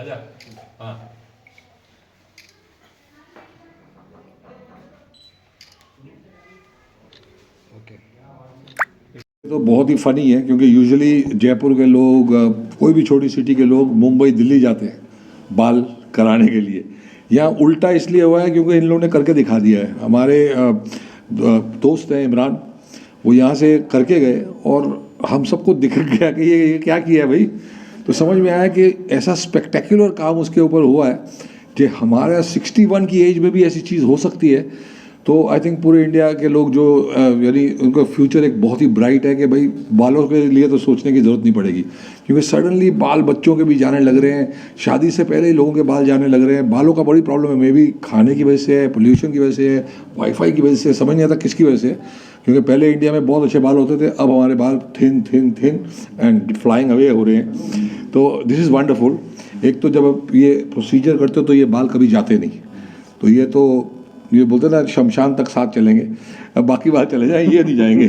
आजा। हाँ तो बहुत ही फ़नी है क्योंकि यूजुअली जयपुर के लोग कोई भी छोटी सिटी के लोग मुंबई दिल्ली जाते हैं बाल कराने के लिए। यहाँ उल्टा इसलिए हुआ है क्योंकि इन लोगों ने करके दिखा दिया है। हमारे दोस्त हैं इमरान, वो यहाँ से करके गए और हम सबको दिख गया कि ये क्या किया है भाई। तो समझ में आया कि ऐसा स्पेक्टेकुलर काम उसके ऊपर हुआ है कि हमारा 61 की एज में भी ऐसी चीज़ हो सकती है। तो आई थिंक पूरे इंडिया के लोग जो यानी उनका फ्यूचर एक बहुत ही ब्राइट है कि भाई बालों के लिए तो सोचने की ज़रूरत नहीं पड़ेगी, क्योंकि सडनली बाल बच्चों के भी जाने लग रहे हैं। शादी से पहले ही लोगों के बाल जाने लग रहे हैं। बालों का बड़ी प्रॉब्लम है, मे बी खाने की वजह से है, पोल्यूशन की वजह से है, वाईफाई की वजह से, समझ नहीं आता किसकी वजह से है। क्योंकि पहले इंडिया में बहुत अच्छे बाल होते थे, अब हमारे बाल thin thin thin and flying away हो रहे हैं। तो दिस इज़ वंडरफुल। एक तो जब आप ये प्रोसीजर करते हो तो ये बाल कभी जाते नहीं, तो ये बोलते हैं ना शमशान तक साथ चलेंगे, अब बाकी बात चले जाएं, ये नहीं जाएंगे।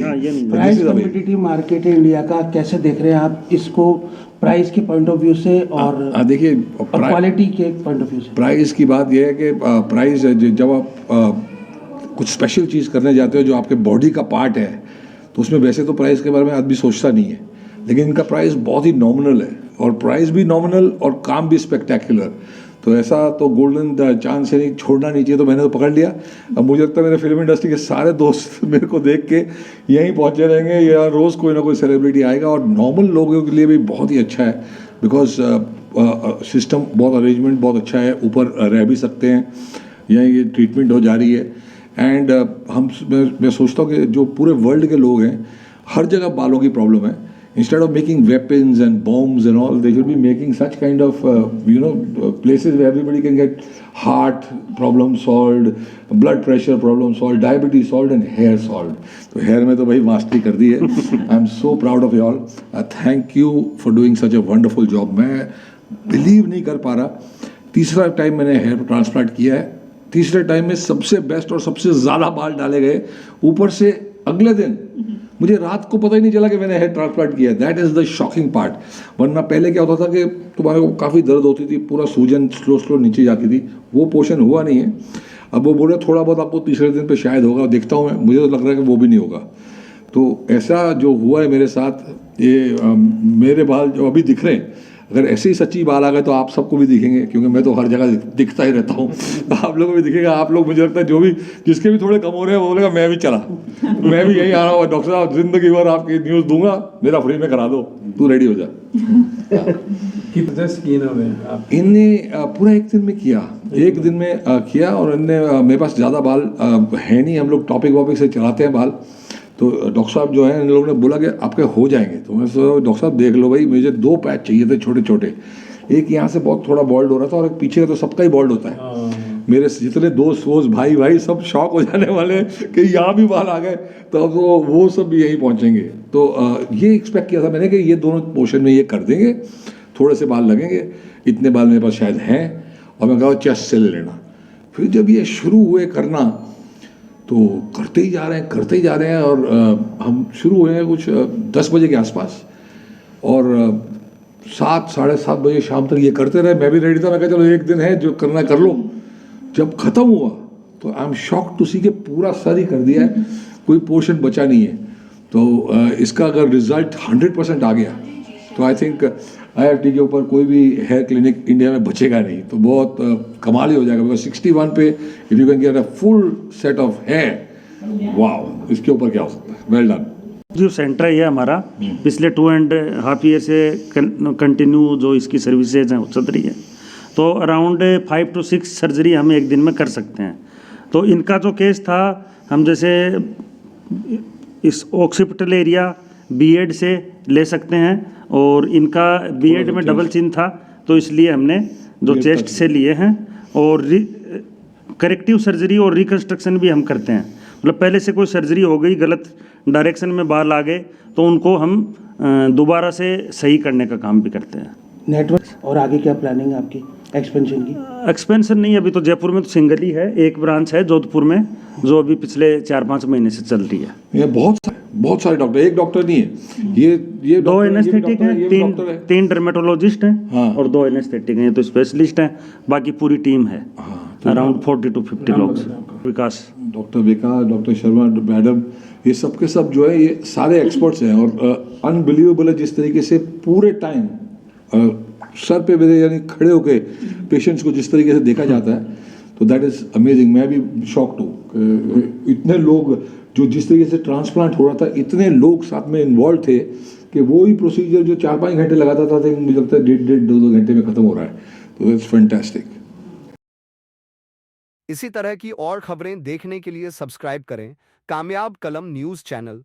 प्राइस कॉम्पिटिटिव मार्केट है इंडिया का, कैसे देख रहे हैं आप इसको प्राइस के पॉइंट ऑफ व्यू से और देखिए क्वालिटी के पॉइंट ऑफ व्यू से? प्राइस की बात यह है कि प्राइस जब आप कुछ स्पेशल चीज़ करने जाते हो जो आपके बॉडी का पार्ट है, तो उसमें वैसे तो प्राइस के बारे में आदमी सोचता नहीं है, लेकिन इनका प्राइस बहुत ही नॉमिनल है और प्राइस भी नॉमिनल और काम भी स्पेक्टेकुलर। तो ऐसा तो गोल्डन चांस से नहीं छोड़ना नहीं चाहिए, तो मैंने तो पकड़ लिया। अब मुझे लगता है मेरे फिल्म इंडस्ट्री के सारे दोस्त मेरे को देख के यहीं पहुंचे रहेंगे, या रोज़ कोई ना कोई सेलिब्रिटी आएगा। और नॉर्मल लोगों के लिए भी बहुत ही अच्छा है, बिकॉज सिस्टम बहुत अरेंजमेंट बहुत अच्छा है, ऊपर रह भी सकते हैं, यहीं ये ट्रीटमेंट हो जा रही है। एंड मैं सोचता हूँ कि जो पूरे वर्ल्ड के लोग हैं, हर जगह बालों की प्रॉब्लम है। Instead of making weapons and bombs and all, they should be making such kind of places where everybody can get heart problem solved, blood pressure problem solved, diabetes solved and hair solved. तो hair में तो भाई mastery कर दी है। I'm so proud of you all. Thank you for doing such a wonderful job. मैं believe नहीं कर पा रहा, तीसरा टाइम मैंने हेयर ट्रांसप्लांट किया है। तीसरे टाइम में सबसे बेस्ट और सबसे ज़्यादा बाल डाले गए, ऊपर से अगले दिन मुझे रात को पता ही नहीं चला कि मैंने हेयर ट्रांसप्लांट किया। That is the shocking part. वरना पहले क्या होता था कि तुम्हारे को काफ़ी दर्द होती थी, पूरा सूजन स्लो नीचे जाती थी, वो पोर्शन हुआ नहीं है। अब वो बोल रहे थोड़ा बहुत आपको तीसरे दिन पे शायद होगा, देखता हूँ मैं, मुझे तो लग रहा है कि वो भी नहीं होगा। तो ऐसा जो हुआ है मेरे साथ, ये मेरे बाल जो अभी दिख रहे हैं, अगर ऐसे ही सच्ची बाल आ गए तो आप सबको भी दिखेंगे, क्योंकि मैं तो हर जगह दिखता ही रहता हूँ। तो आप लोगों को भी दिखेगा। आप लोग, मुझे लगता है जो भी जिसके भी थोड़े कम हो रहे हैं वो बोलेगा मैं भी चला, मैं भी यहीं आ रहा हूँ डॉक्टर साहब, जिंदगी भर आपकी न्यूज़ दूंगा, मेरा फ्री में करा दो, तू रेडी हो जा। कितने स्किन हो गए आप? इनने पूरा एक दिन में किया, एक दिन में किया। और इनने मेरे पास ज़्यादा बाल है नहीं, हम लोग टॉपिक वॉपिक से चलाते हैं बाल। तो डॉक्टर साहब जो हैं, इन लोगों ने बोला कि आपके हो जाएंगे। तो मैं सोचा डॉक्टर साहब देख लो भाई, मुझे 2 पैच चाहिए थे छोटे छोटे, एक यहाँ से बहुत थोड़ा बॉल्ड हो रहा था और एक पीछे का, तो सबका ही बॉल्ड होता है। मेरे जितने दोस्त भाई सब शॉक हो जाने वाले कि यहाँ भी बाल आ गए, तो अब वो सब भी यहीं पहुँचेंगे। तो ये एक्सपेक्ट किया था मैंने कि ये दोनों पोर्शन में ये कर देंगे, थोड़े से बाल लगेंगे, इतने बाल मेरे पास शायद हैं। और मैं कहा चेस्ट से ले लेना। फिर जब ये शुरू हुए करना, तो करते ही जा रहे हैं। और हम शुरू हुए हैं कुछ 10 बजे के आसपास, और 7 साढ़े 7 बजे शाम तक ये करते रहे। मैं भी रेडी था, मैं कहा चलो एक दिन है, जो करना कर लो। जब ख़त्म हुआ तो आई एम शॉक्ड टू सी के पूरा सर ही कर दिया है, कोई पोर्शन बचा नहीं है। तो इसका अगर रिजल्ट 100% आ गया तो आई थिंक IFT के ऊपर कोई भी हेयर क्लिनिक इंडिया में बचेगा नहीं। तो बहुत कमाल ही हो जाएगा, बिकॉज 61 पे if you can get a full set of hair, wow, इसके ऊपर क्या हो सकता है। Well done. जो सेंटर है हमारा पिछले 2.5 ईयर से कंटिन्यू जो इसकी सर्विसेज हैं वो चल रही है। तो अराउंड 5 to 6 सर्जरी हम एक दिन में कर सकते हैं। तो इनका जो केस था, हम जैसे इस ऑक्सीपिटल एरिया बीएड से ले सकते हैं, और इनका बीएड में डबल चिन था, तो इसलिए हमने जो चेस्ट से लिए हैं। और करेक्टिव सर्जरी और रिकन्स्ट्रक्शन भी हम करते हैं। मतलब पहले से कोई सर्जरी हो गई, गलत डायरेक्शन में बाल आ गए, तो उनको हम दोबारा से सही करने का काम भी करते हैं। नेटवर्क और आगे क्या प्लानिंग है आपकी एक्सपेंशन की? एक्सपेंशन नहीं, अभी तो जयपुर में तो सिंगल ही है, एक ब्रांच है जोधपुर में, जो अभी पिछले 4-5 महीने से चल रही है। ये बहुत बहुत सारे डॉक्टर, एक डॉक्टर नहीं है, ये दो डॉक्टर है, ये भी एनेस्थेटिक डॉक्टर है, हैं, ये भी डॉक्टर है। तीन डर्मेटोलॉजिस्ट हैं हाँ। और दो एनेस्थेटिक हैं, ये तो स्पेशलिस्ट हैं, बाकी पूरी टीम है अराउंड 40 to 50 लोग। विकास डॉक्टर विकास, डॉक्टर शर्मा मैडम, ये सब के सब जो है ये सारे एक्सपर्ट्स हैं और अनबिलीवेबल है जिस तरीके से पूरे टाइम सर पे मेरे यानी खड़े होके पेशेंट्स को जिस तरीके से देखा जाता है, तो दैट इज़ अमेजिंग। मैं भी शॉक्ड हूँ, इतने लोग जो जिस तरीके से ट्रांसप्लांट हो रहा था, इतने लोग साथ में इन्वॉल्व थे कि वो ही प्रोसीजर जो 4-5 घंटे लगाता था, मुझे लगता है 1.5-2 घंटे में ख़त्म हो रहा है। तो इट्स फैंटास्टिक। इसी तरह की और खबरें देखने के लिए सब्सक्राइब करें कामयाब कलम न्यूज़ चैनल।